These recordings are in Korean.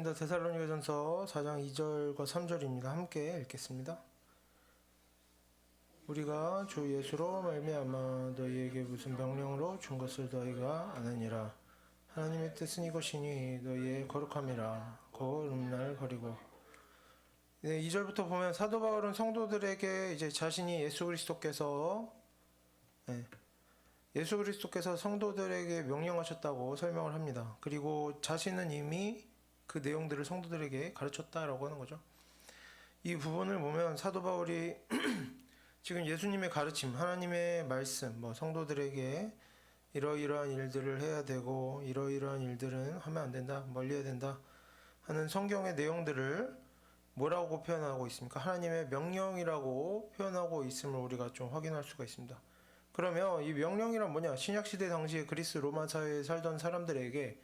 데살로니가전서 4장 2절과 3절입니다. 함께 읽겠습니다. 우리가 주 예수로 말미암아 너희에게 무슨 명령으로 준 것을 너희가 아느니라. 하나님의 뜻은 이것이니 너희의 거룩함이라. 거룩날 버리고. 2절부터 보면 사도 바울은 성도들에게 이제 자신이 예수 그리스도께서 성도들에게 명령하셨다고 설명을 합니다. 그리고 자신은 이미 그 내용들을 성도들에게 가르쳤다라고 하는 거죠. 이 부분을 보면 사도 바울이 지금 예수님의 가르침, 하나님의 말씀, 성도들에게 이러이러한 일들을 해야 되고 이러이러한 일들은 하면 안 된다, 멀리 해야 된다 하는 성경의 내용들을 뭐라고 표현하고 있습니까? 하나님의 명령이라고 표현하고 있음을 우리가 좀 확인할 수가 있습니다. 그러면 이 명령이란 뭐냐? 신약시대 당시에 그리스 로마 사회에 살던 사람들에게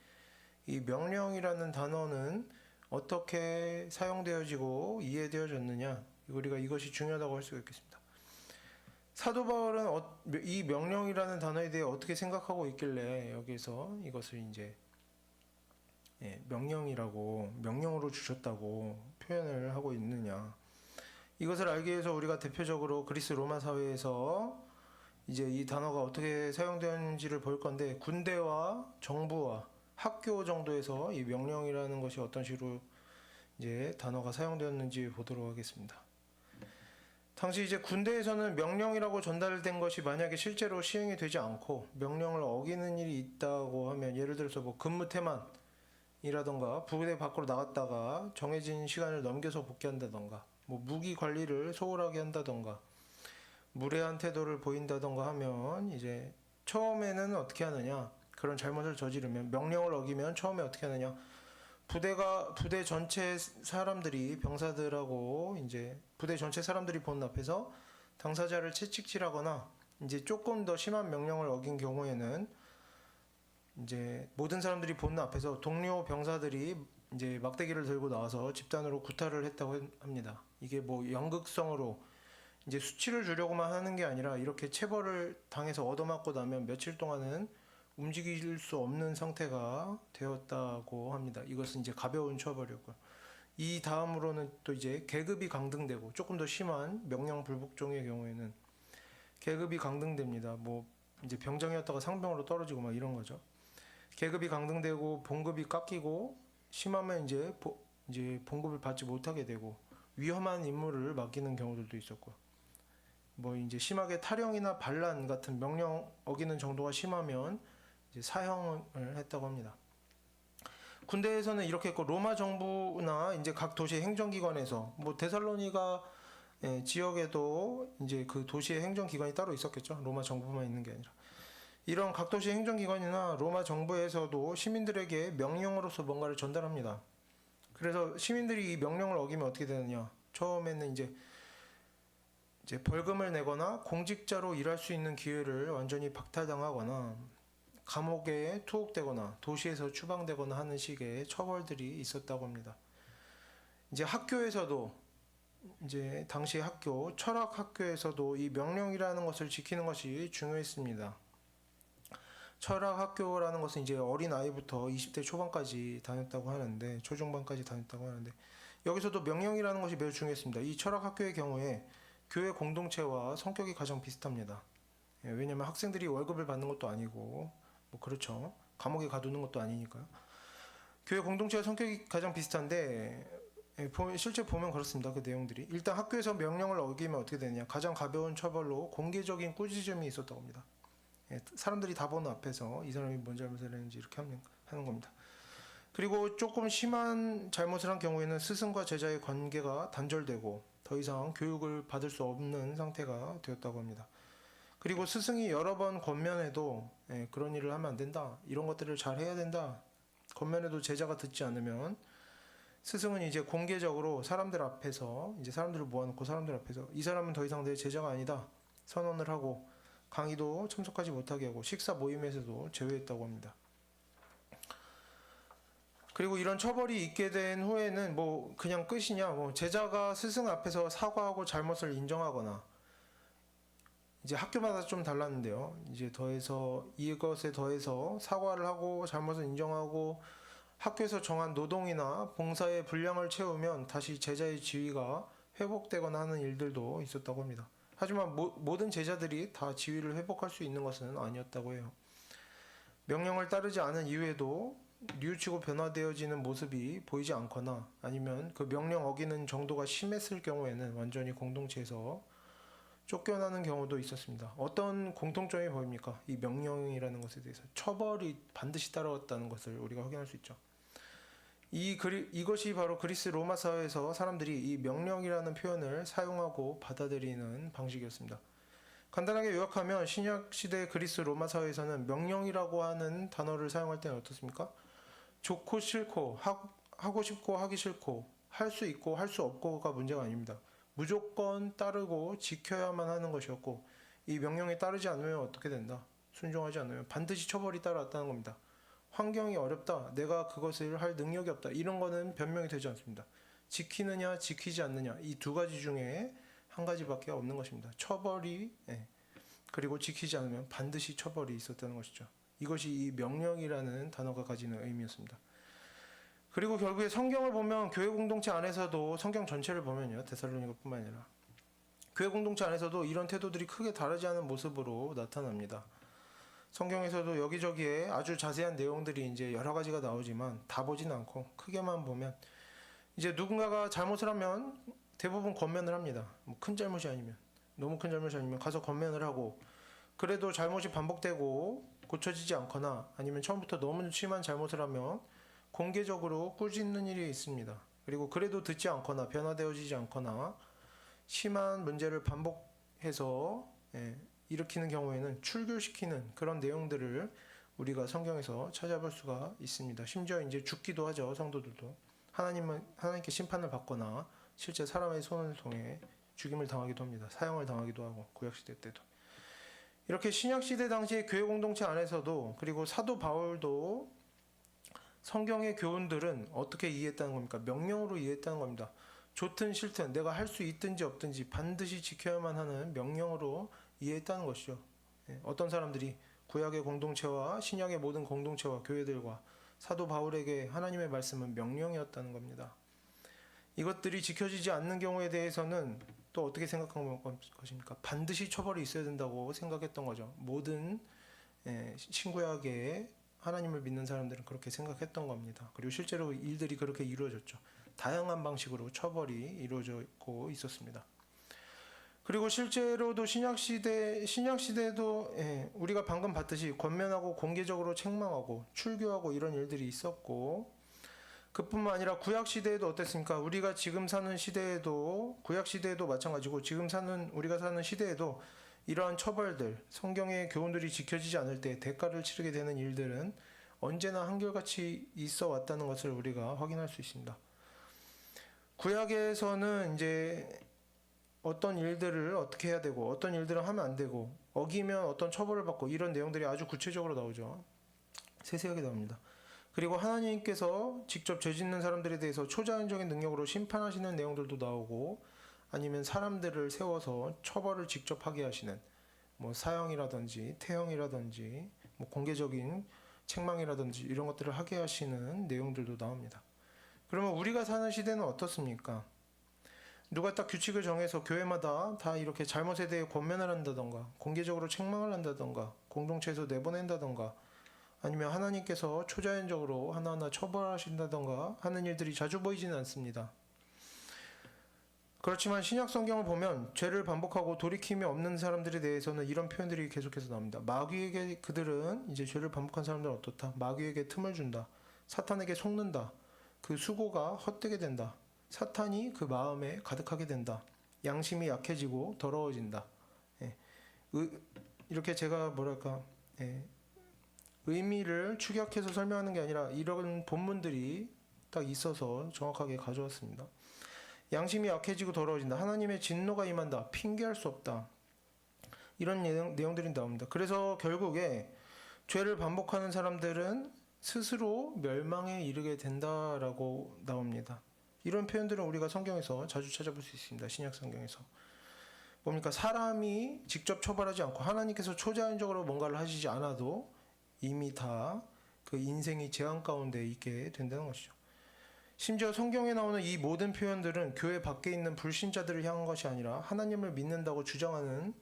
이 명령이라는 단어는 어떻게 사용되어지고 이해되어졌느냐? 우리가 이것이 중요하다고 할 수가 있겠습니다. 사도 바울은 이 명령이라는 단어에 대해 어떻게 생각하고 있길래 여기서 이것을 이제 명령으로 주셨다고 표현을 하고 있느냐? 이것을 알기 위해서 우리가 대표적으로 그리스 로마 사회에서 이제 이 단어가 어떻게 사용되는지를 볼 건데, 군대와 정부와 학교 정도에서 이 명령이라는 것이 어떤 식으로 이제 단어가 사용되었는지 보도록 하겠습니다. 당시 이제 군대에서는 명령이라고 전달된 것이 만약에 실제로 시행이 되지 않고 명령을 어기는 일이 있다고 하면, 예를 들어서 근무 태만이라던가 부대 밖으로 나갔다가 정해진 시간을 넘겨서 복귀한다던가 무기 관리를 소홀하게 한다던가 무례한 태도를 보인다던가 하면, 이제 처음에는 어떻게 하느냐, 그런 잘못을 저지르면, 명령을 어기면 처음에 어떻게 하느냐, 부대 전체 사람들이, 병사들하고 이제 부대 전체 사람들이 보는 앞에서 당사자를 채찍질하거나, 이제 조금 더 심한 명령을 어긴 경우에는 이제 모든 사람들이 보는 앞에서 동료 병사들이 이제 막대기를 들고 나와서 집단으로 구타를 했다고 합니다. 이게 연극성으로 이제 수치를 주려고만 하는 게 아니라 이렇게 체벌을 당해서 얻어맞고 나면 며칠 동안은 움직일 수 없는 상태가 되었다고 합니다. 이것은 이제 가벼운 처벌이었고요. 이 다음으로는 또 이제 계급이 강등되고, 조금 더 심한 명령 불복종의 경우에는 계급이 강등됩니다. 이제 병장이었다가 상병으로 떨어지고 이런 거죠. 계급이 강등되고 봉급이 깎이고, 심하면 이제 봉급을 받지 못하게 되고 위험한 임무를 맡기는 경우들도 있었고요. 이제 심하게 탈영이나 반란 같은 명령 어기는 정도가 심하면 이제 사형을 했다고 합니다. 군대에서는 이렇게 했고, 로마 정부나 이제 각 도시 행정기관에서 데살로니가 지역에도 이제 그 도시의 행정기관이 따로 있었겠죠. 로마 정부만 있는 게 아니라. 이런 각 도시 행정기관이나 로마 정부에서도 시민들에게 명령으로서 뭔가를 전달합니다. 그래서 시민들이 이 명령을 어기면 어떻게 되느냐? 처음에는 이제 벌금을 내거나 공직자로 일할 수 있는 기회를 완전히 박탈당하거나 감옥에 투옥되거나 도시에서 추방되거나 하는 식의 처벌들이 있었다고 합니다. 이제 학교에서도, 이제 당시 철학 학교에서도 이 명령이라는 것을 지키는 것이 중요했습니다. 철학 학교라는 것은 이제 어린 아이부터 20대 초반까지 다녔다고 하는데, 초중반까지 다녔다고 하는데, 여기서도 명령이라는 것이 매우 중요했습니다. 이 철학 학교의 경우에 교회 공동체와 성격이 가장 비슷합니다. 왜냐하면 학생들이 월급을 받는 것도 아니고, 그렇죠. 감옥에 가두는 것도 아니니까요. 교회 공동체와 성격이 가장 비슷한데, 실제 보면 그렇습니다. 그 내용들이. 일단 학교에서 명령을 어기면 어떻게 되느냐. 가장 가벼운 처벌로 공개적인 꾸짖음이 있었다고 합니다. 사람들이 다 보는 앞에서 이 사람이 뭔 잘못을 했는지 이렇게 하는 겁니다. 그리고 조금 심한 잘못을 한 경우에는 스승과 제자의 관계가 단절되고 더 이상 교육을 받을 수 없는 상태가 되었다고 합니다. 그리고 스승이 여러 번 권면해도 그런 일을 하면 안 된다, 이런 것들을 잘 해야 된다, 권면해도 제자가 듣지 않으면 스승은 이제 공개적으로 사람들 앞에서, 이제 사람들을 모아놓고 사람들 앞에서 이 사람은 더 이상 내 제자가 아니다 선언을 하고, 강의도 참석하지 못하게 하고 식사 모임에서도 제외했다고 합니다. 그리고 이런 처벌이 있게 된 후에는 그냥 끝이냐, 제자가 스승 앞에서 사과하고 잘못을 인정하거나, 이제 학교마다 좀 달랐는데요. 이제 이것에 더해서 사과를 하고 잘못을 인정하고 학교에서 정한 노동이나 봉사의 분량을 채우면 다시 제자의 지위가 회복되거나 하는 일들도 있었다고 합니다. 하지만 모든 제자들이 다 지위를 회복할 수 있는 것은 아니었다고 해요. 명령을 따르지 않은 이후에도 뉘우치고 변화되어지는 모습이 보이지 않거나 아니면 그 명령 어기는 정도가 심했을 경우에는 완전히 공동체에서 쫓겨나는 경우도 있었습니다. 어떤 공통점이 보입니까? 이 명령이라는 것에 대해서 처벌이 반드시 따라왔다는 것을 우리가 확인할 수 있죠. 이것이 바로 그리스 로마 사회에서 사람들이 이 명령이라는 표현을 사용하고 받아들이는 방식이었습니다. 간단하게 요약하면 신약 시대 그리스 로마 사회에서는 명령이라고 하는 단어를 사용할 때는 어떻습니까? 좋고 싫고 하고 싶고 하기 싫고 할 수 있고 할 수 없고가 문제가 아닙니다. 무조건 따르고 지켜야만 하는 것이었고 이 명령에 따르지 않으면 어떻게 된다? 순종하지 않으면 반드시 처벌이 따라왔다는 겁니다. 환경이 어렵다. 내가 그것을 할 능력이 없다. 이런 거는 변명이 되지 않습니다. 지키느냐 지키지 않느냐 이 두 가지 중에 한 가지밖에 없는 것입니다. 처벌이 그리고 지키지 않으면 반드시 처벌이 있었다는 것이죠. 이것이 이 명령이라는 단어가 가지는 의미였습니다. 그리고 결국에 성경을 보면 교회 공동체 안에서도 성경 전체를 보면요. 데살로니가뿐만 아니라 교회 공동체 안에서도 이런 태도들이 크게 다르지 않은 모습으로 나타납니다. 성경에서도 여기저기에 아주 자세한 내용들이 이제 여러 가지가 나오지만 다 보진 않고 크게만 보면 이제 누군가가 잘못을 하면 대부분 권면을 합니다. 뭐 큰 잘못이 아니면 너무 큰 잘못이 아니면 가서 권면을 하고 그래도 잘못이 반복되고 고쳐지지 않거나 아니면 처음부터 너무 심한 잘못을 하면 공개적으로 꾸짖는 일이 있습니다. 그리고 그래도 듣지 않거나 변화되어지지 않거나 심한 문제를 반복해서 일으키는 경우에는 출교시키는 그런 내용들을 우리가 성경에서 찾아볼 수가 있습니다. 심지어 이제 죽기도 하죠. 성도들도 하나님께 심판을 받거나 실제 사람의 손을 통해 죽임을 당하기도 합니다. 사형을 당하기도 하고 구약시대 때도 이렇게 신약시대 당시의 교회 공동체 안에서도 그리고 사도 바울도 성경의 교훈들은 어떻게 이해했다는 겁니까? 명령으로 이해했다는 겁니다. 좋든 싫든 내가 할 수 있든지 없든지 반드시 지켜야만 하는 명령으로 이해했다는 것이죠. 어떤 사람들이 구약의 공동체와 신약의 모든 공동체와 교회들과 사도 바울에게 하나님의 말씀은 명령이었다는 겁니다. 이것들이 지켜지지 않는 경우에 대해서는 또 어떻게 생각한 것입니까? 반드시 처벌이 있어야 된다고 생각했던 거죠. 모든 신구약의 하나님을 믿는 사람들은 그렇게 생각했던 겁니다. 그리고 실제로 일들이 그렇게 이루어졌죠. 다양한 방식으로 처벌이 이루어지고 있었습니다. 그리고 실제로도 신약시대에도 우리가 방금 봤듯이 권면하고 공개적으로 책망하고 출교하고 이런 일들이 있었고 그뿐만 아니라 구약시대에도 어땠습니까? 우리가 지금 사는 시대에도 구약시대에도 마찬가지고 지금 우리가 사는 시대에도 이러한 처벌들, 성경의 교훈들이 지켜지지 않을 때 대가를 치르게 되는 일들은 언제나 한결같이 있어 왔다는 것을 우리가 확인할 수 있습니다. 구약에서는 이제 어떤 일들을 어떻게 해야 되고 어떤 일들은 하면 안 되고 어기면 어떤 처벌을 받고 이런 내용들이 아주 구체적으로 나오죠. 세세하게 나옵니다. 그리고 하나님께서 직접 죄 짓는 사람들에 대해서 초자연적인 능력으로 심판하시는 내용들도 나오고 아니면 사람들을 세워서 처벌을 직접 하게 하시는 뭐 사형이라든지 태형이라든지 뭐 공개적인 책망이라든지 이런 것들을 하게 하시는 내용들도 나옵니다. 그러면 우리가 사는 시대는 어떻습니까? 누가 딱 규칙을 정해서 교회마다 다 이렇게 잘못에 대해 권면을 한다던가 공개적으로 책망을 한다던가 공동체에서 내보낸다던가 아니면 하나님께서 초자연적으로 하나하나 처벌하신다던가 하는 일들이 자주 보이지는 않습니다. 그렇지만 신약 성경을 보면 죄를 반복하고 돌이킴이 없는 사람들에 대해서는 이런 표현들이 계속해서 나옵니다. 마귀에게 그들은 이제 죄를 반복한 사람들은 어떻다? 마귀에게 틈을 준다. 사탄에게 속는다. 그 수고가 헛되게 된다. 사탄이 그 마음에 가득하게 된다. 양심이 약해지고 더러워진다. 이렇게 제가 의미를 축약해서 설명하는 게 아니라 이런 본문들이 딱 있어서 정확하게 가져왔습니다. 양심이 약해지고 더러워진다. 하나님의 진노가 임한다. 핑계할 수 없다. 이런 내용들이 나옵니다. 그래서 결국에 죄를 반복하는 사람들은 스스로 멸망에 이르게 된다라고 나옵니다. 이런 표현들은 우리가 성경에서 자주 찾아볼 수 있습니다. 신약 성경에서. 뭡니까? 사람이 직접 처벌하지 않고 하나님께서 초자연적으로 뭔가를 하시지 않아도 이미 다 그 인생이 재앙 가운데 있게 된다는 것이죠. 심지어 성경에 나오는 이 모든 표현들은 교회 밖에 있는 불신자들을 향한 것이 아니라 하나님을 믿는다고 주장하는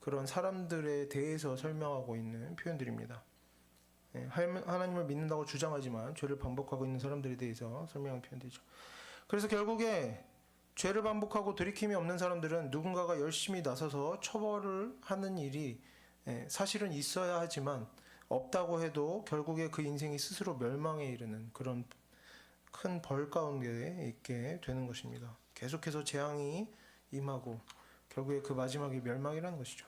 그런 사람들에 대해서 설명하고 있는 표현들입니다. 하나님을 믿는다고 주장하지만 죄를 반복하고 있는 사람들에 대해서 설명하는 표현들이죠. 그래서 결국에 죄를 반복하고 돌이킴이 없는 사람들은 누군가가 열심히 나서서 처벌을 하는 일이 사실은 있어야 하지만 없다고 해도 결국에 그 인생이 스스로 멸망에 이르는 그런 큰 벌 가운데 있게 되는 것입니다. 계속해서 재앙이 임하고 결국에 그 마지막이 멸망이라는 것이죠.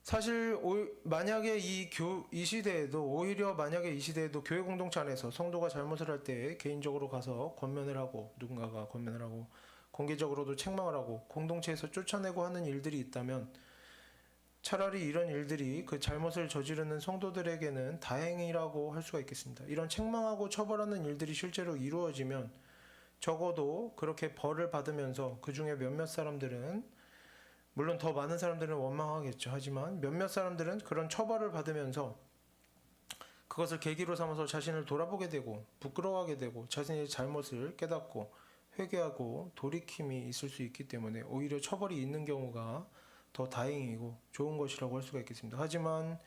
사실 만약에 이 시대에도 오히려 만약에 이 시대에도 교회 공동체 안에서 성도가 잘못을 할 때 개인적으로 가서 권면을 하고 누군가가 권면을 하고 공개적으로도 책망을 하고 공동체에서 쫓아내고 하는 일들이 있다면 차라리 이런 일들이 그 잘못을 저지르는 성도들에게는 다행이라고 할 수가 있겠습니다. 이런 책망하고 처벌하는 일들이 실제로 이루어지면 적어도 그렇게 벌을 받으면서 그 중에 몇몇 사람들은 물론 더 많은 사람들은 원망하겠죠. 하지만 몇몇 사람들은 그런 처벌을 받으면서 그것을 계기로 삼아서 자신을 돌아보게 되고 부끄러워하게 되고 자신의 잘못을 깨닫고 회개하고 돌이킴이 있을 수 있기 때문에 오히려 처벌이 있는 경우가 더 다행이고 좋은 것이라고 할 수가 있겠습니다. 하지만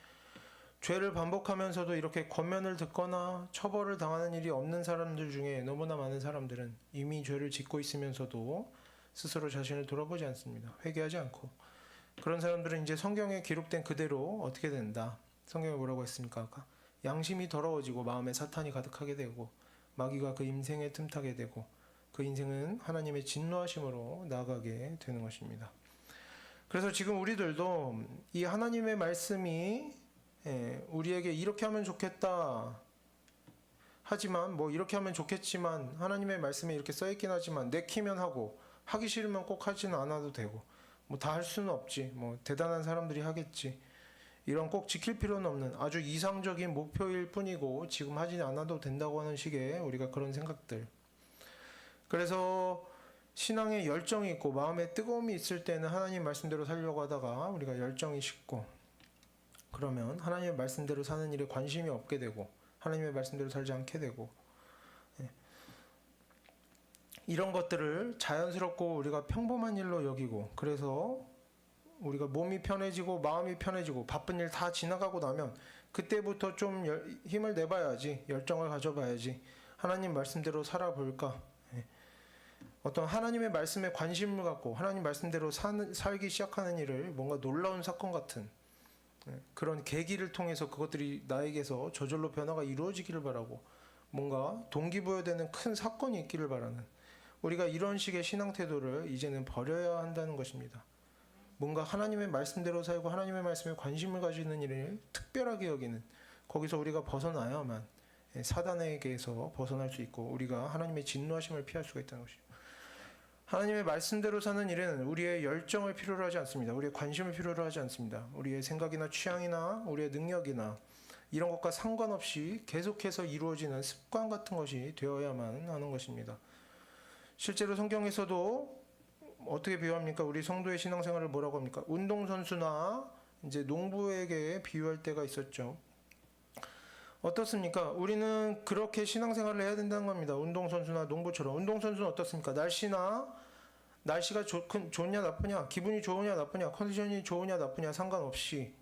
죄를 반복하면서도 이렇게 권면을 듣거나 처벌을 당하는 일이 없는 사람들 중에 너무나 많은 사람들은 이미 죄를 짓고 있으면서도 스스로 자신을 돌아보지 않습니다. 회개하지 않고. 그런 사람들은 이제 성경에 기록된 그대로 어떻게 된다. 성경에 뭐라고 했습니까? 아까? 양심이 더러워지고 마음에 사탄이 가득하게 되고 마귀가 그 인생에 틈타게 되고 그 인생은 하나님의 진노하심으로 나아가게 되는 것입니다. 그래서 지금 우리들도 이 하나님의 말씀이 우리에게 이렇게 하면 좋겠다. 하지만 뭐 이렇게 하면 좋겠지만 하나님의 말씀에 이렇게 써있긴 하지만 내키면 하고 하기 싫으면 꼭 하지는 않아도 되고 뭐 다 할 수는 없지. 뭐 대단한 사람들이 하겠지. 이런 꼭 지킬 필요는 없는 아주 이상적인 목표일 뿐이고 지금 하지 않아도 된다고 하는 식의 우리가 그런 생각들. 그래서 신앙에 열정이 있고 마음에 뜨거움이 있을 때는 하나님 말씀대로 살려고 하다가 우리가 열정이 식고 그러면 하나님의 말씀대로 사는 일에 관심이 없게 되고 하나님의 말씀대로 살지 않게 되고 이런 것들을 자연스럽고 우리가 평범한 일로 여기고 그래서 우리가 몸이 편해지고 마음이 편해지고 바쁜 일 다 지나가고 나면 그때부터 좀 힘을 내봐야지 열정을 가져봐야지 하나님 말씀대로 살아볼까 어떤 하나님의 말씀에 관심을 갖고 하나님 말씀대로 살기 시작하는 일을 뭔가 놀라운 사건 같은 그런 계기를 통해서 그것들이 나에게서 저절로 변화가 이루어지기를 바라고 뭔가 동기부여되는 큰 사건이 있기를 바라는 우리가 이런 식의 신앙 태도를 이제는 버려야 한다는 것입니다. 뭔가 하나님의 말씀대로 살고 하나님의 말씀에 관심을 가지는 일을 특별하게 여기는 거기서 우리가 벗어나야만 사단에게서 벗어날 수 있고 우리가 하나님의 진노하심을 피할 수가 있다는 것이죠. 하나님의 말씀대로 사는 일은 우리의 열정을 필요로 하지 않습니다. 우리의 관심을 필요로 하지 않습니다. 우리의 생각이나 취향이나 우리의 능력이나 이런 것과 상관없이 계속해서 이루어지는 습관 같은 것이 되어야만 하는 것입니다. 실제로 성경에서도 어떻게 비유합니까? 우리 성도의 신앙생활을 뭐라고 합니까? 운동선수나 이제 농부에게 비유할 때가 있었죠. 어떻습니까? 우리는 그렇게 신앙생활을 해야 된다는 겁니다. 운동선수나 농부처럼. 운동선수는 어떻습니까? 날씨가 좋냐 나쁘냐, 기분이 좋으냐 나쁘냐, 컨디션이 좋으냐 나쁘냐 상관없이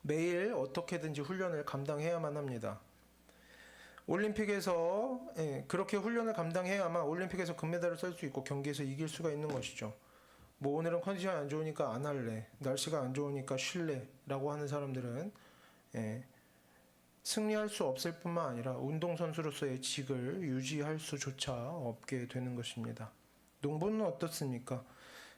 매일 어떻게든지 훈련을 감당해야만 합니다. 올림픽에서 그렇게 훈련을 감당해야만 올림픽에서 금메달을 쏠 수 있고 경기에서 이길 수가 있는 것이죠. 뭐 오늘은 컨디션이 안 좋으니까 안 할래, 날씨가 안 좋으니까 쉴래 라고 하는 사람들은 승리할 수 없을 뿐만 아니라 운동선수로서의 직을 유지할 수조차 없게 되는 것입니다. 농부는 어떻습니까?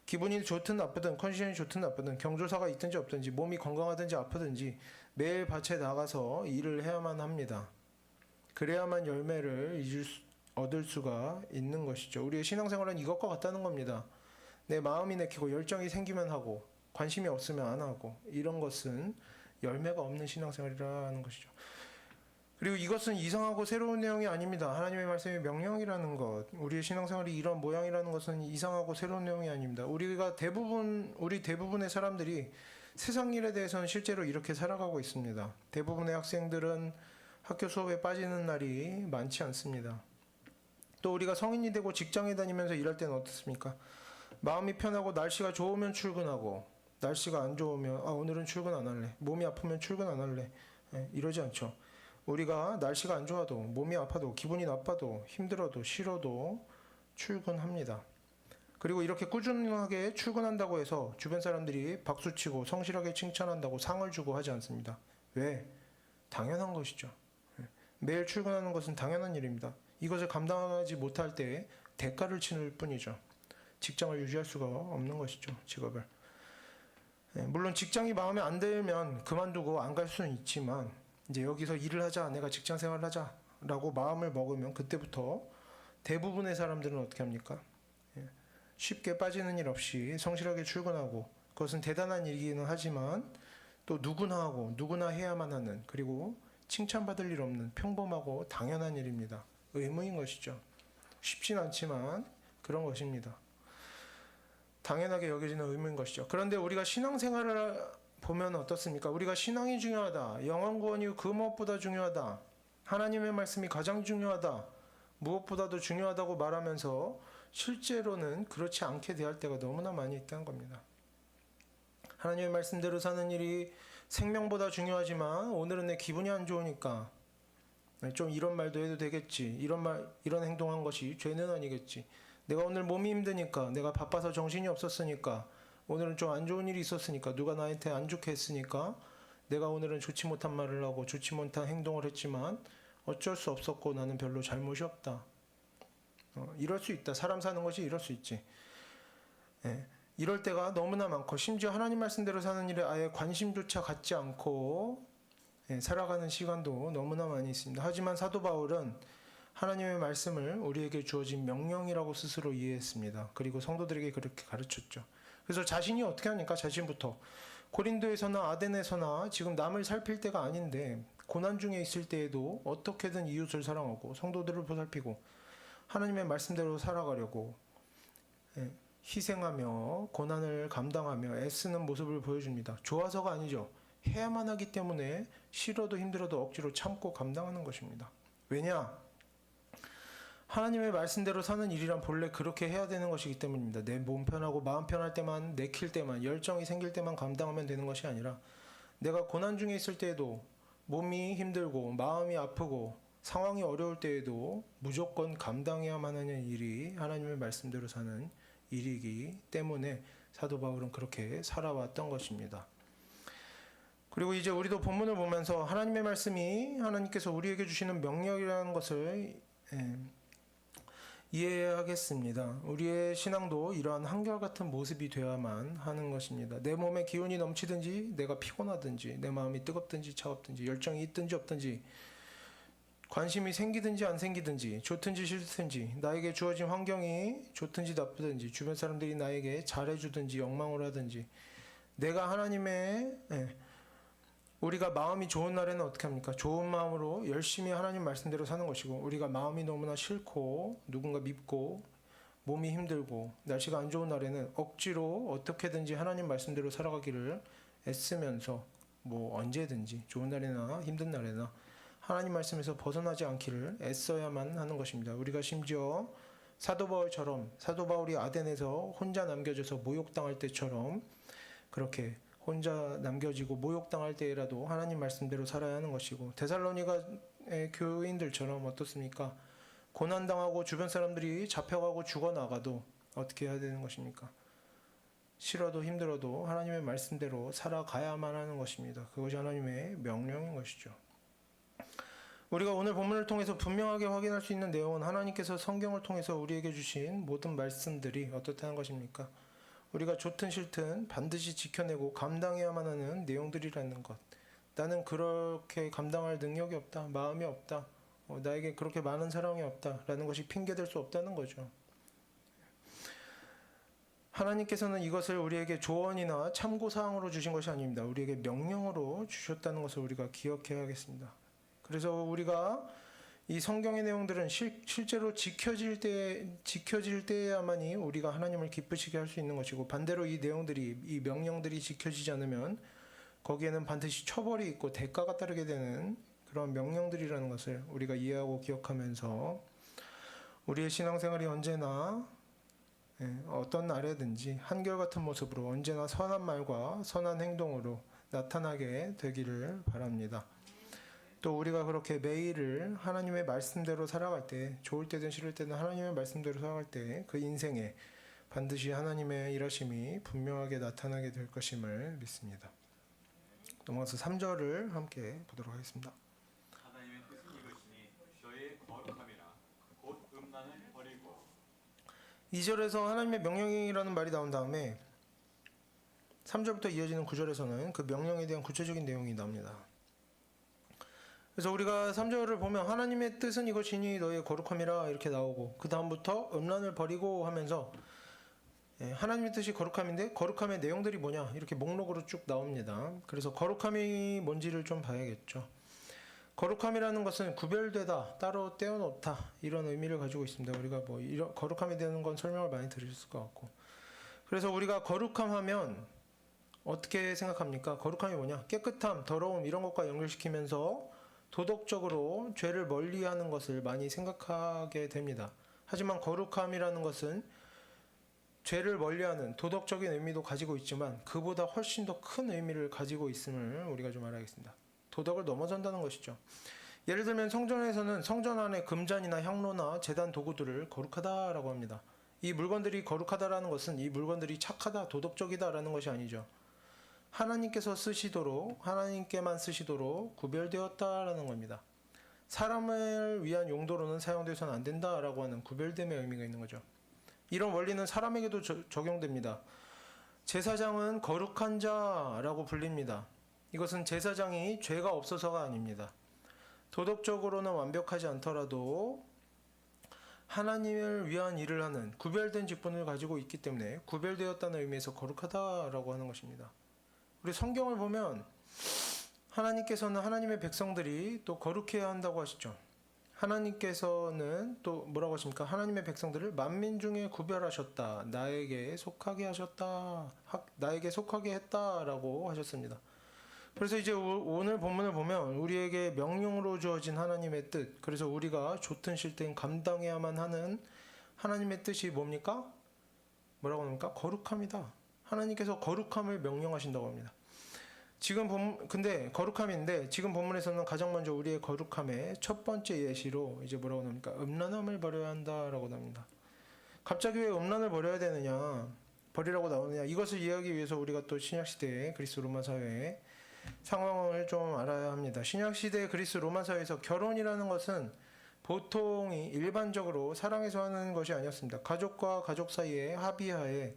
기분이 좋든 나쁘든 컨디션이 좋든 나쁘든 경조사가 있든지 없든지 몸이 건강하든지 아프든지 매일 밭에 나가서 일을 해야만 합니다. 그래야만 열매를 얻을 수가 있는 것이죠. 우리의 신앙생활은 이것과 같다는 겁니다. 내 마음이 내키고 열정이 생기면 하고 관심이 없으면 안 하고 이런 것은 열매가 없는 신앙생활이라는 것이죠. 그리고 이것은 이상하고 새로운 내용이 아닙니다. 하나님의 말씀이 명령이라는 것, 우리의 신앙생활이 이런 모양이라는 것은 이상하고 새로운 내용이 아닙니다. 우리 대부분의 사람들이 세상 일에 대해서는 실제로 이렇게 살아가고 있습니다. 대부분의 학생들은 학교 수업에 빠지는 날이 많지 않습니다. 또 우리가 성인이 되고 직장에 다니면서 일할 때는 어떻습니까? 마음이 편하고 날씨가 좋으면 출근하고, 날씨가 안 좋으면 오늘은 출근 안 할래, 몸이 아프면 출근 안 할래, 이러지 않죠. 우리가 날씨가 안 좋아도, 몸이 아파도, 기분이 나빠도, 힘들어도, 싫어도 출근합니다. 그리고 이렇게 꾸준하게 출근한다고 해서 주변 사람들이 박수치고 성실하게 칭찬한다고 상을 주고 하지 않습니다. 왜? 당연한 것이죠. 매일 출근하는 것은 당연한 일입니다. 이것을 감당하지 못할 때 대가를 치를 뿐이죠. 직장을 유지할 수가 없는 것이죠. 직업을. 물론 직장이 마음에 안 들면 그만두고 안 갈 수는 있지만, 이제 여기서 일을 하자, 내가 직장 생활을 하자 라고 마음을 먹으면 그때부터 대부분의 사람들은 어떻게 합니까? 쉽게 빠지는 일 없이 성실하게 출근하고, 그것은 대단한 일이기는 하지만 또 누구나 하고 누구나 해야만 하는, 그리고 칭찬받을 일 없는 평범하고 당연한 일입니다. 의무인 것이죠. 쉽진 않지만 그런 것입니다. 당연하게 여겨지는 의무인 것이죠. 그런데 우리가 신앙생활을 보면 어떻습니까? 우리가 신앙이 중요하다, 영원 구원이 그 무엇보다 중요하다, 하나님의 말씀이 가장 중요하다, 무엇보다도 중요하다고 말하면서 실제로는 그렇지 않게 대할 때가 너무나 많이 있다는 겁니다. 하나님의 말씀대로 사는 일이 생명보다 중요하지만 오늘은 내 기분이 안 좋으니까 좀 이런 말도 해도 되겠지, 이런 행동한 것이 죄는 아니겠지, 내가 오늘 몸이 힘드니까, 내가 바빠서 정신이 없었으니까, 오늘은 좀 안 좋은 일이 있었으니까, 누가 나한테 안 좋게 했으니까 내가 오늘은 좋지 못한 말을 하고 좋지 못한 행동을 했지만 어쩔 수 없었고 나는 별로 잘못이 없다. 이럴 수 있다. 사람 사는 것이 이럴 수 있지. 이럴 때가 너무나 많고, 심지어 하나님 말씀대로 사는 일에 아예 관심조차 갖지 않고 살아가는 시간도 너무나 많이 있습니다. 하지만 사도 바울은 하나님의 말씀을 우리에게 주어진 명령이라고 스스로 이해했습니다. 그리고 성도들에게 그렇게 가르쳤죠. 그래서 자신이 어떻게 하니까, 자신부터 고린도에서나 아덴에서나 지금 남을 살필 때가 아닌데 고난 중에 있을 때에도 어떻게든 이웃을 사랑하고 성도들을 보살피고 하나님의 말씀대로 살아가려고 희생하며 고난을 감당하며 애쓰는 모습을 보여줍니다. 좋아서가 아니죠. 해야만 하기 때문에 싫어도 힘들어도 억지로 참고 감당하는 것입니다. 왜냐? 하나님의 말씀대로 사는 일이란 본래 그렇게 해야 되는 것이기 때문입니다. 내 몸 편하고 마음 편할 때만, 내킬 때만, 열정이 생길 때만 감당하면 되는 것이 아니라, 내가 고난 중에 있을 때에도, 몸이 힘들고 마음이 아프고 상황이 어려울 때에도 무조건 감당해야만 하는 일이 하나님의 말씀대로 사는 일이기 때문에 사도 바울은 그렇게 살아왔던 것입니다. 그리고 이제 우리도 본문을 보면서 하나님의 말씀이 하나님께서 우리에게 주시는 명령이라는 것을 이해하겠습니다. 우리의 신앙도 이러한 한결같은 모습이 되어야만 하는 것입니다. 내 몸에 기운이 넘치든지, 내가 피곤하든지, 내 마음이 뜨겁든지 차갑든지, 열정이 있든지 없든지, 관심이 생기든지 안 생기든지, 좋든지 싫든지, 나에게 주어진 환경이 좋든지 나쁘든지, 주변 사람들이 나에게 잘해주든지 영망을 하든지, 내가 하나님의 우리가 마음이 좋은 날에는 어떻게 합니까? 좋은 마음으로 열심히 하나님 말씀대로 사는 것이고, 우리가 마음이 너무나 싫고 누군가 밉고 몸이 힘들고 날씨가 안 좋은 날에는 억지로 어떻게든지 하나님 말씀대로 살아가기를 애쓰면서, 언제든지 좋은 날이나 힘든 날에나 하나님 말씀에서 벗어나지 않기를 애써야만 하는 것입니다. 우리가 심지어 사도 바울처럼, 사도 바울이 아덴에서 혼자 남겨져서 모욕당할 때처럼 그렇게 혼자 남겨지고 모욕당할 때라도 하나님 말씀대로 살아야 하는 것이고, 데살로니가의 교인들처럼 어떻습니까? 고난당하고 주변 사람들이 잡혀가고 죽어나가도 어떻게 해야 되는 것입니까? 싫어도 힘들어도 하나님의 말씀대로 살아가야만 하는 것입니다. 그것이 하나님의 명령인 것이죠. 우리가 오늘 본문을 통해서 분명하게 확인할 수 있는 내용은, 하나님께서 성경을 통해서 우리에게 주신 모든 말씀들이 어떻다는 것입니까? 우리가 좋든 싫든 반드시 지켜내고 감당해야만 하는 내용들이라는 것. 나는 그렇게 감당할 능력이 없다, 마음이 없다, 나에게 그렇게 많은 사랑이 없다 라는 것이 핑계될 수 없다는 거죠. 하나님께서는 이것을 우리에게 조언이나 참고사항으로 주신 것이 아닙니다. 우리에게 명령으로 주셨다는 것을 우리가 기억해야겠습니다. 그래서 우리가 이 성경의 내용들은 실제로 지켜질 때야만이 우리가 하나님을 기쁘시게 할 수 있는 것이고, 반대로 이 내용들이, 이 명령들이 지켜지지 않으면 거기에는 반드시 처벌이 있고 대가가 따르게 되는 그런 명령들이라는 것을 우리가 이해하고 기억하면서 우리의 신앙생활이 언제나 어떤 날에든지 한결같은 모습으로 언제나 선한 말과 선한 행동으로 나타나게 되기를 바랍니다. 또 우리가 그렇게 매일을 하나님의 말씀대로 살아갈 때, 좋을 때든 싫을 때든 하나님의 말씀대로 살아갈 때 그 인생에 반드시 하나님의 일하심이 분명하게 나타나게 될 것임을 믿습니다. 넘어가서 3절을 함께 보도록 하겠습니다. 하나님의 뜻은 이것이니 저의 거룩함이라 곧 음란을 버리고. 2절에서 하나님의 명령이라는 말이 나온 다음에 3절부터 이어지는 9절에서는 그 명령에 대한 구체적인 내용이 나옵니다. 그래서 우리가 3절을 보면 하나님의 뜻은 이것이니 너의 거룩함이라 이렇게 나오고, 그 다음부터 음란을 버리고 하면서 하나님의 뜻이 거룩함인데 거룩함의 내용들이 뭐냐 이렇게 목록으로 쭉 나옵니다. 그래서 거룩함이 뭔지를 좀 봐야겠죠. 거룩함이라는 것은 구별되다, 따로 떼어놓다 이런 의미를 가지고 있습니다. 우리가 뭐 이런 거룩함에 대한 건 설명을 많이 들으실 것 같고, 그래서 우리가 거룩함 하면 어떻게 생각합니까? 거룩함이 뭐냐? 깨끗함, 더러움 이런 것과 연결시키면서 도덕적으로 죄를 멀리하는 것을 많이 생각하게 됩니다. 하지만 거룩함이라는 것은 죄를 멀리하는 도덕적인 의미도 가지고 있지만 그보다 훨씬 더 큰 의미를 가지고 있음을 우리가 좀 알아야겠습니다. 도덕을 넘어선다는 것이죠. 예를 들면 성전에서는 성전 안에 금잔이나 향로나 제단 도구들을 거룩하다라고 합니다. 이 물건들이 거룩하다라는 것은 이 물건들이 착하다, 도덕적이다라는 것이 아니죠. 하나님께서 쓰시도록, 하나님께만 쓰시도록 구별되었다라는 겁니다. 사람을 위한 용도로는 사용되어서는 안 된다라고 하는 구별됨의 의미가 있는 거죠. 이런 원리는 사람에게도 적용됩니다. 제사장은 거룩한 자라고 불립니다. 이것은 제사장이 죄가 없어서가 아닙니다. 도덕적으로는 완벽하지 않더라도 하나님을 위한 일을 하는 구별된 직분을 가지고 있기 때문에 구별되었다는 의미에서 거룩하다라고 하는 것입니다. 우리 성경을 보면 하나님께서는 하나님의 백성들이 또 거룩해야 한다고 하시죠. 하나님께서는 또 뭐라고 하십니까? 하나님의 백성들을 만민 중에 구별하셨다. 나에게 속하게 하셨다. 나에게 속하게 했다라고 하셨습니다. 그래서 이제 오늘 본문을 보면 우리에게 명령으로 주어진 하나님의 뜻, 그래서 우리가 좋든 싫든 감당해야만 하는 하나님의 뜻이 뭡니까? 뭐라고 합니까? 거룩함이다. 하나님께서 거룩함을 명령하신다고 합니다. 근데 거룩함인데 지금 본문에서는 가장 먼저 우리의 거룩함의 첫 번째 예시로 이제 뭐라고 합니까? 음란함을 버려야 한다라고 합니다. 갑자기 왜 음란을 버려야 되느냐, 버리라고 나오느냐, 이것을 이해하기 위해서 우리가 또 신약시대의 그리스 로마 사회의 상황을 좀 알아야 합니다. 신약시대 그리스 로마 사회에서 결혼이라는 것은 보통이 일반적으로 사랑해서 하는 것이 아니었습니다. 가족과 가족 사이에 합의하에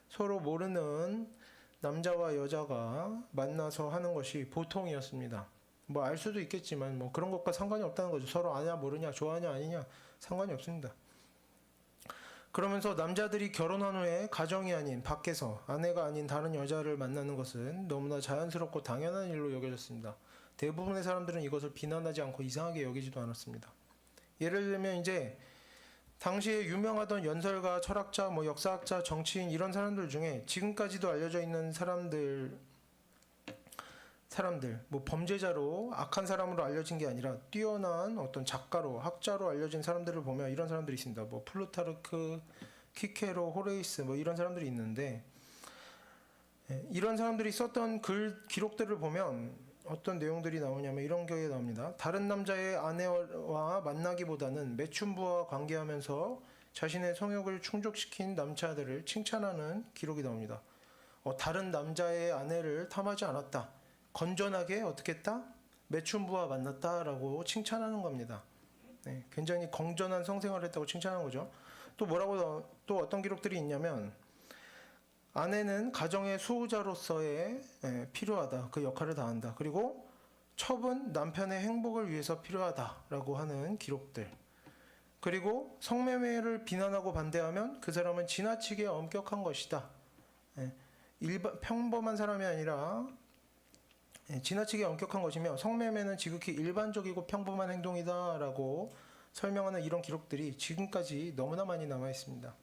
서로 모르는 남자와 여자가 만나서 하는 것이 보통이었습니다. 뭐 알 수도 있겠지만 뭐 그런 것과 상관이 없다는 거죠. 서로 아냐 모르냐, 좋아하냐 아니냐 상관이 없습니다. 그러면서 남자들이 결혼한 후에 가정이 아닌 밖에서 아내가 아닌 다른 여자를 만나는 것은 너무나 자연스럽고 당연한 일로 여겨졌습니다. 대부분의 사람들은 이것을 비난하지 않고 이상하게 여기지도 않았습니다. 예를 들면 이제 당시에 유명하던 연설가, 철학자, 뭐 역사학자, 정치인 이런 사람들 중에 지금까지도 알려져 있는 사람들 뭐 범죄자로 악한 사람으로 알려진 게 아니라 뛰어난 어떤 작가로, 학자로 알려진 사람들을 보면 이런 사람들이 있습니다. 뭐 플루타르크, 키케로, 호레이스 뭐 이런 사람들이 있는데, 이런 사람들이 썼던 기록들을 보면 어떤 내용들이 나오냐면 이런 게 나옵니다. 다른 남자의 아내와 만나기보다는 매춘부와 관계하면서 자신의 성욕을 충족시킨 남자들을 칭찬하는 기록이 나옵니다. 다른 남자의 아내를 탐하지 않았다. 건전하게 어떻게 했다? 매춘부와 만났다라고 칭찬하는 겁니다. 네, 굉장히 건전한 성생활을 했다고 칭찬하는 거죠. 또 어떤 기록들이 있냐면 아내는 가정의 수호자로서의 필요하다. 그 역할을 다한다. 그리고 첩은 남편의 행복을 위해서 필요하다라고 하는 기록들. 그리고 성매매를 비난하고 반대하면 그 사람은 지나치게 엄격한 것이다. 평범한 사람이 아니라 지나치게 엄격한 것이며 성매매는 지극히 일반적이고 평범한 행동이다라고 설명하는 이런 기록들이 지금까지 너무나 많이 남아 있습니다.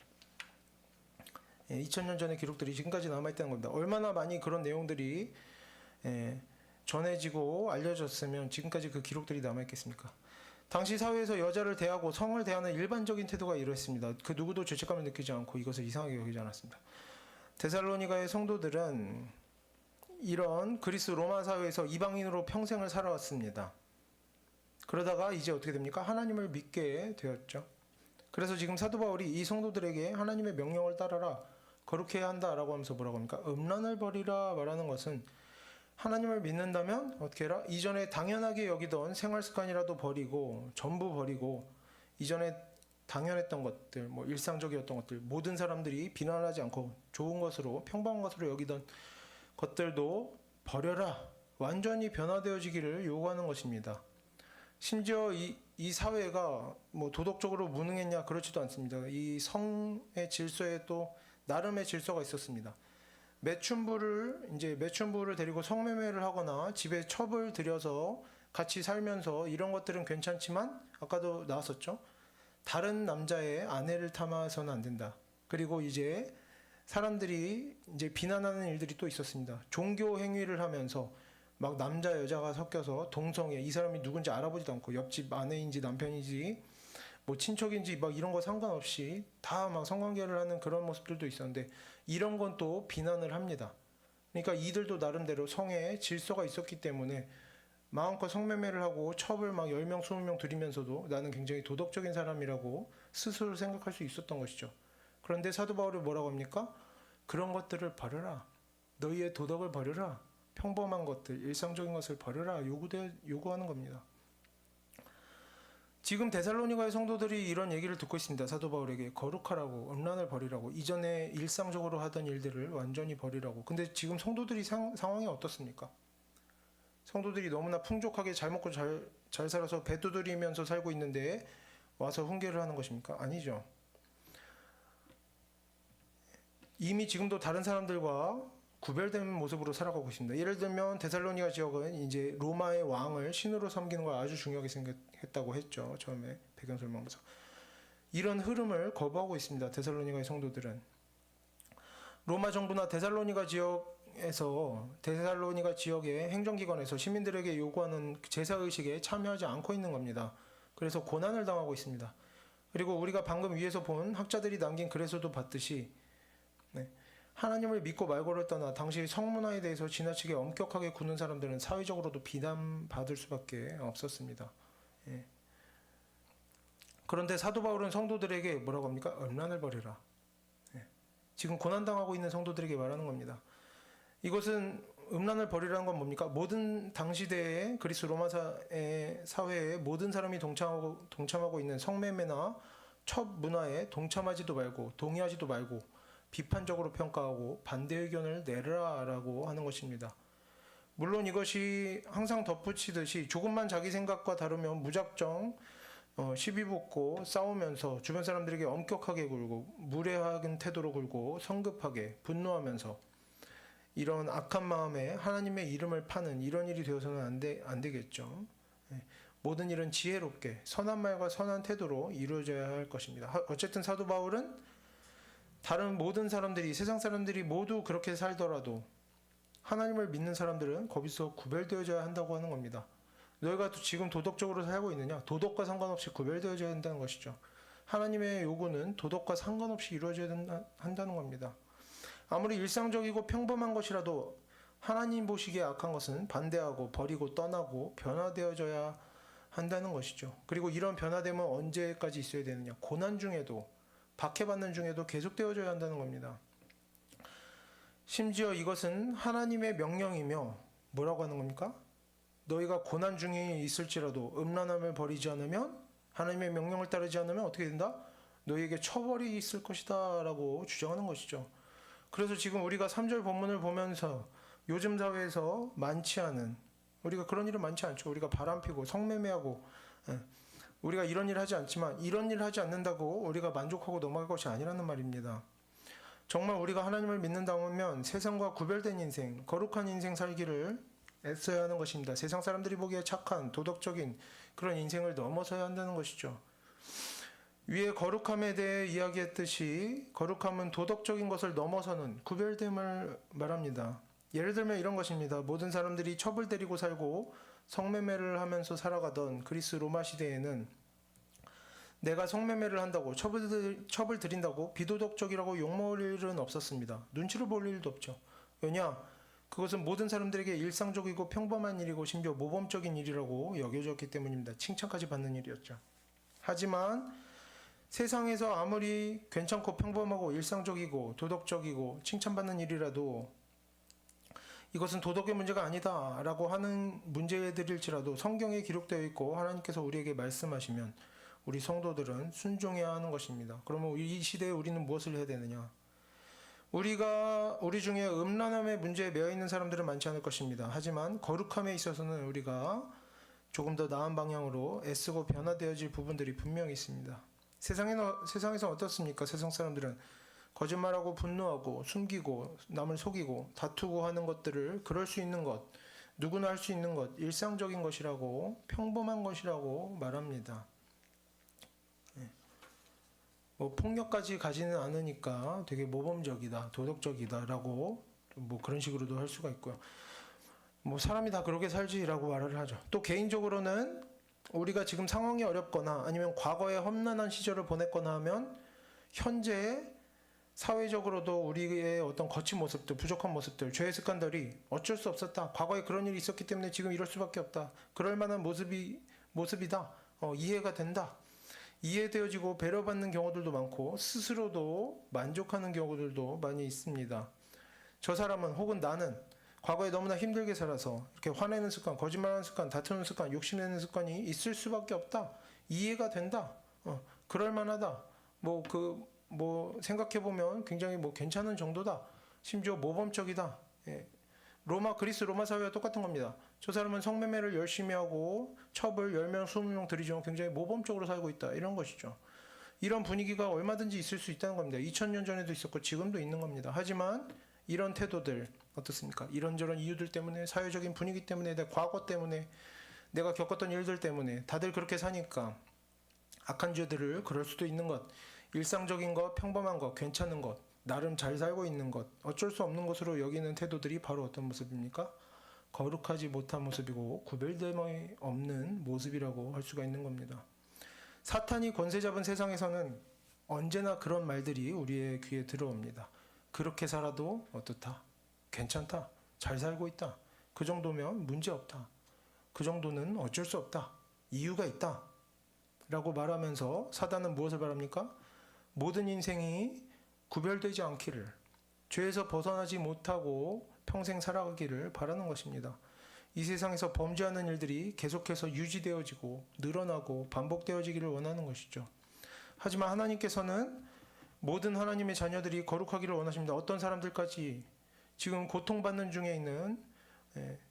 2000년 전의 기록들이 지금까지 남아 있다는 겁니다. 얼마나 많이 그런 내용들이 전해지고 알려졌으면 지금까지 그 기록들이 남아 있겠습니까? 당시 사회에서 여자를 대하고 성을 대하는 일반적인 태도가 이러했습니다. 그 누구도 죄책감을 느끼지 않고 이것을 이상하게 여기지 않았습니다. 데살로니가의 성도들은 이런 그리스 로마 사회에서 이방인으로 평생을 살아왔습니다. 그러다가 이제 어떻게 됩니까? 하나님을 믿게 되었죠. 그래서 지금 사도 바울이 이 성도들에게 하나님의 명령을 따라라, 거룩해야 한다라고 하면서 뭐라고 합니까? 음란을 버리라 말하는 것은 하나님을 믿는다면 어떻게 해라? 이전에 당연하게 여기던 생활 습관이라도 버리고 전부 버리고 이전에 당연했던 것들, 뭐 일상적이었던 것들, 모든 사람들이 비난하지 않고 좋은 것으로 평범한 것으로 여기던 것들도 버려라. 완전히 변화되어지기를 요구하는 것입니다. 심지어 이 사회가 뭐 도덕적으로 무능했냐 그렇지도 않습니다. 이 성의 질서에 또 나름의 질서가 있었습니다. 매춘부를 데리고 성매매를 하거나 집에 첩을 들여서 같이 살면서 이런 것들은 괜찮지만 아까도 나왔었죠. 다른 남자의 아내를 탐하서는 안 된다. 그리고 이제 사람들이 이제 비난하는 일들이 또 있었습니다. 종교 행위를 하면서 막 남자 여자가 섞여서 동성애, 이 사람이 누군지 알아보지도 않고 옆집 아내인지 남편인지 뭐 친척인지 막 이런 거 상관없이 다 막 성관계를 하는 그런 모습들도 있었는데 이런 건 또 비난을 합니다. 그러니까 이들도 나름대로 성에 질서가 있었기 때문에 마음껏 성매매를 하고 첩을 막 10명, 20명 들이면서도 나는 굉장히 도덕적인 사람이라고 스스로 생각할 수 있었던 것이죠. 그런데 사도 바울이 뭐라고 합니까? 그런 것들을 버려라. 너희의 도덕을 버려라. 평범한 것들, 일상적인 것을 버려라. 요구하는 겁니다. 지금 데살로니가의 성도들이 이런 얘기를 듣고 있습니다. 사도 바울에게 거룩하라고, 음란을 버리라고, 이전에 일상적으로 하던 일들을 완전히 버리라고. 근데 지금 성도들이 상황이 어떻습니까? 성도들이 너무나 풍족하게 잘 먹고 잘 살아서 배 두드리면서 살고 있는데 와서 훈계를 하는 것입니까? 아니죠. 이미 지금도 다른 사람들과 구별된 모습으로 살아가고 있습니다. 예를 들면 데살로니가 지역은 이제 로마의 왕을 신으로 섬기는 걸 아주 중요하게 생각했다고 했죠. 처음에 배경 설명에서. 이런 흐름을 거부하고 있습니다. 데살로니가의 성도들은. 로마 정부나 데살로니가 지역의 행정기관에서 시민들에게 요구하는 제사의식에 참여하지 않고 있는 겁니다. 그래서 고난을 당하고 있습니다. 그리고 우리가 방금 위에서 본 학자들이 남긴 글에서도 봤듯이 하나님을 믿고 말고를 떠나 당시 성문화에 대해서 지나치게 엄격하게 구는 사람들은 사회적으로도 비난받을 수밖에 없었습니다. 그런데 사도 바울은 성도들에게 뭐라고 합니까? 음란을 버리라. 지금 고난당하고 있는 성도들에게 말하는 겁니다. 이것은 음란을 버리라는 건 뭡니까? 모든 당시대의 그리스 로마 사회에 모든 사람이 동참하고 있는 성매매나 첩 문화에 동참하지도 말고 동의하지도 말고 비판적으로 평가하고 반대 의견을 내라라고 하는 것입니다. 물론 이것이 항상 덧붙이듯이 조금만 자기 생각과 다르면 무작정 시비 붙고 싸우면서 주변 사람들에게 엄격하게 굴고 무례한 태도로 굴고 성급하게 분노하면서 이런 악한 마음에 하나님의 이름을 파는 이런 일이 되어서는 안 되겠죠. 모든 일은 지혜롭게 선한 말과 선한 태도로 이루어져야 할 것입니다. 어쨌든 사도 바울은 다른 모든 사람들이 세상 사람들이 모두 그렇게 살더라도 하나님을 믿는 사람들은 거기서 구별되어져야 한다고 하는 겁니다. 너희가 지금 도덕적으로 살고 있느냐? 도덕과 상관없이 구별되어져야 한다는 것이죠. 하나님의 요구는 도덕과 상관없이 이루어져야 한다는 겁니다. 아무리 일상적이고 평범한 것이라도 하나님 보시기에 악한 것은 반대하고 버리고 떠나고 변화되어져야 한다는 것이죠. 그리고 이런 변화됨은 언제까지 있어야 되느냐? 고난 중에도 박해받는 중에도 계속되어져야 한다는 겁니다. 심지어 이것은 하나님의 명령이며 뭐라고 하는 겁니까? 너희가 고난 중에 있을지라도 음란함을 버리지 않으면 하나님의 명령을 따르지 않으면 어떻게 된다? 너희에게 처벌이 있을 것이다 라고 주장하는 것이죠. 그래서 지금 우리가 3절 본문을 보면서 요즘 사회에서 많지 않은 우리가 그런 일은 많지 않죠. 우리가 바람피고 성매매하고 우리가 이런 일 하지 않지만 이런 일 하지 않는다고 우리가 만족하고 넘어갈 것이 아니라는 말입니다. 정말 우리가 하나님을 믿는다면 세상과 구별된 인생, 거룩한 인생 살기를 애써야 하는 것입니다. 세상 사람들이 보기에 착한 도덕적인 그런 인생을 넘어서야 한다는 것이죠. 위에 거룩함에 대해 이야기했듯이 거룩함은 도덕적인 것을 넘어서는 구별됨을 말합니다. 예를 들면 이런 것입니다. 모든 사람들이 첩을 들이고 살고 성매매를 하면서 살아가던 그리스 로마 시대에는 내가 성매매를 한다고 첩을 들인다고 비도덕적이라고 욕먹을 일은 없었습니다. 눈치를 볼 일도 없죠. 왜냐? 그것은 모든 사람들에게 일상적이고 평범한 일이고 심지어 모범적인 일이라고 여겨졌기 때문입니다. 칭찬까지 받는 일이었죠. 하지만 세상에서 아무리 괜찮고 평범하고 일상적이고 도덕적이고 칭찬받는 일이라도 이것은 도덕의 문제가 아니다 라고 하는 문제들일지라도 성경에 기록되어 있고 하나님께서 우리에게 말씀하시면 우리 성도들은 순종해야 하는 것입니다. 그러면 이 시대에 우리는 무엇을 해야 되느냐? 우리 중에 음란함의 문제에 매여 있는 사람들은 많지 않을 것입니다. 하지만 거룩함에 있어서는 우리가 조금 더 나은 방향으로 애쓰고 변화되어질 부분들이 분명히 있습니다. 세상에서 어떻습니까? 세상 사람들은 거짓말하고 분노하고 숨기고 남을 속이고 다투고 하는 것들을 그럴 수 있는 것, 누구나 할 수 있는 것, 일상적인 것이라고 평범한 것이라고 말합니다. 뭐 폭력까지 가지는 않으니까 되게 모범적이다, 도덕적이다라고 뭐 그런 식으로도 할 수가 있고요. 뭐 사람이 다 그렇게 살지라고 말을 하죠. 또 개인적으로는 우리가 지금 상황이 어렵거나 아니면 과거에 험난한 시절을 보냈거나 하면 현재 사회적으로도 우리의 어떤 거친 모습들, 부족한 모습들, 죄의 습관들이 어쩔 수 없었다. 과거에 그런 일이 있었기 때문에 지금 이럴 수밖에 없다. 그럴 만한 모습이다. 이해가 된다. 이해되어지고 배려받는 경우들도 많고 스스로도 만족하는 경우들도 많이 있습니다. 저 사람은 혹은 나는 과거에 너무나 힘들게 살아서 이렇게 화내는 습관, 거짓말하는 습관, 다투는 습관, 욕심내는 습관이 있을 수밖에 없다. 이해가 된다. 그럴 만하다. 생각해 보면 굉장히 괜찮은 정도다. 심지어 모범적이다. 예. 그리스 로마 사회와 똑같은 겁니다. 저 사람은 성매매를 열심히 하고 첩을 10명, 20명 들이지만 굉장히 모범적으로 살고 있다. 이런 것이죠. 이런 분위기가 얼마든지 있을 수 있다는 겁니다. 2000년 전에도 있었고 지금도 있는 겁니다. 하지만 이런 태도들 어떻습니까? 이런저런 이유들 때문에 사회적인 분위기 때문에 내 과거 때문에 내가 겪었던 일들 때문에 다들 그렇게 사니까 악한 죄들을 그럴 수도 있는 것, 일상적인 것, 평범한 것, 괜찮은 것, 나름 잘 살고 있는 것, 어쩔 수 없는 것으로 여기는 태도들이 바로 어떤 모습입니까? 거룩하지 못한 모습이고 구별됨이 없는 모습이라고 할 수가 있는 겁니다. 사탄이 권세 잡은 세상에서는 언제나 그런 말들이 우리의 귀에 들어옵니다. 그렇게 살아도 어떻다? 괜찮다. 잘 살고 있다. 그 정도면 문제 없다. 그 정도는 어쩔 수 없다. 이유가 있다. 라고 말하면서 사단은 무엇을 바랍니까? 모든 인생이 구별되지 않기를, 죄에서 벗어나지 못하고 평생 살아가기를 바라는 것입니다. 이 세상에서 범죄하는 일들이 계속해서 유지되어지고 늘어나고 반복되어지기를 원하는 것이죠. 하지만 하나님께서는 모든 하나님의 자녀들이 거룩하기를 원하십니다. 어떤 사람들까지 지금 고통받는 중에 있는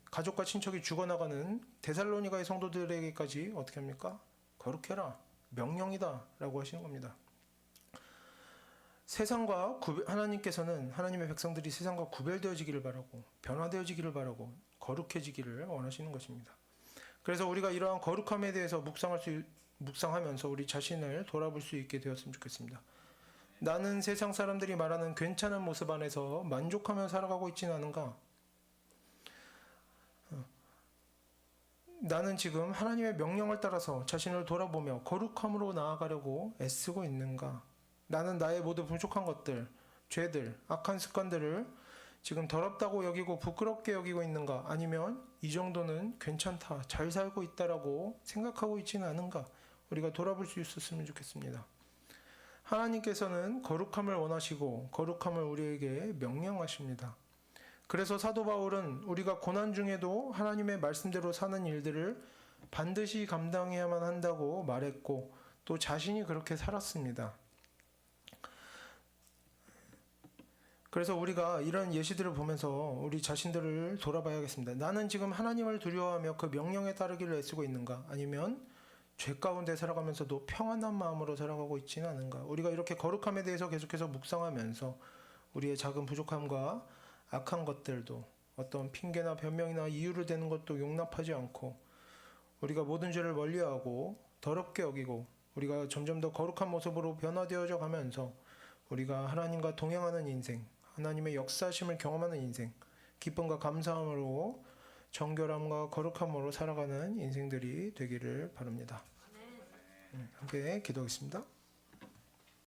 가족과 친척이 죽어나가는 데살로니가의 성도들에게까지 어떻게 합니까? 거룩해라. 명령이다. 라고 하시는 겁니다. 하나님께서는 하나님의 백성들이 세상과 구별되어지기를 바라고 변화되어지기를 바라고 거룩해지기를 원하시는 것입니다. 그래서 우리가 이러한 거룩함에 대해서 묵상하면서 우리 자신을 돌아볼 수 있게 되었으면 좋겠습니다. 나는 세상 사람들이 말하는 괜찮은 모습 안에서 만족하며 살아가고 있지는 않은가? 나는 지금 하나님의 명령을 따라서 자신을 돌아보며 거룩함으로 나아가려고 애쓰고 있는가? 나는 나의 모두 부족한 것들, 죄들, 악한 습관들을 지금 더럽다고 여기고 부끄럽게 여기고 있는가? 아니면 이 정도는 괜찮다, 잘 살고 있다라고 생각하고 있지는 않은가? 우리가 돌아볼 수 있었으면 좋겠습니다. 하나님께서는 거룩함을 원하시고 거룩함을 우리에게 명령하십니다. 그래서 사도 바울은 우리가 고난 중에도 하나님의 말씀대로 사는 일들을 반드시 감당해야만 한다고 말했고 또 자신이 그렇게 살았습니다. 그래서 우리가 이런 예시들을 보면서 우리 자신들을 돌아봐야겠습니다. 나는 지금 하나님을 두려워하며 그 명령에 따르기를 애쓰고 있는가? 아니면 죄 가운데 살아가면서도 평안한 마음으로 살아가고 있지는 않은가? 우리가 이렇게 거룩함에 대해서 계속해서 묵상하면서 우리의 작은 부족함과 악한 것들도 어떤 핑계나 변명이나 이유를 대는 것도 용납하지 않고 우리가 모든 죄를 멀리하고 더럽게 여기고 우리가 점점 더 거룩한 모습으로 변화되어져 가면서 우리가 하나님과 동행하는 인생, 하나님의 역사심을 경험하는 인생, 기쁨과 감사함으로 정결함과 거룩함으로 살아가는 인생들이 되기를 바랍니다. 함께 기도하겠습니다.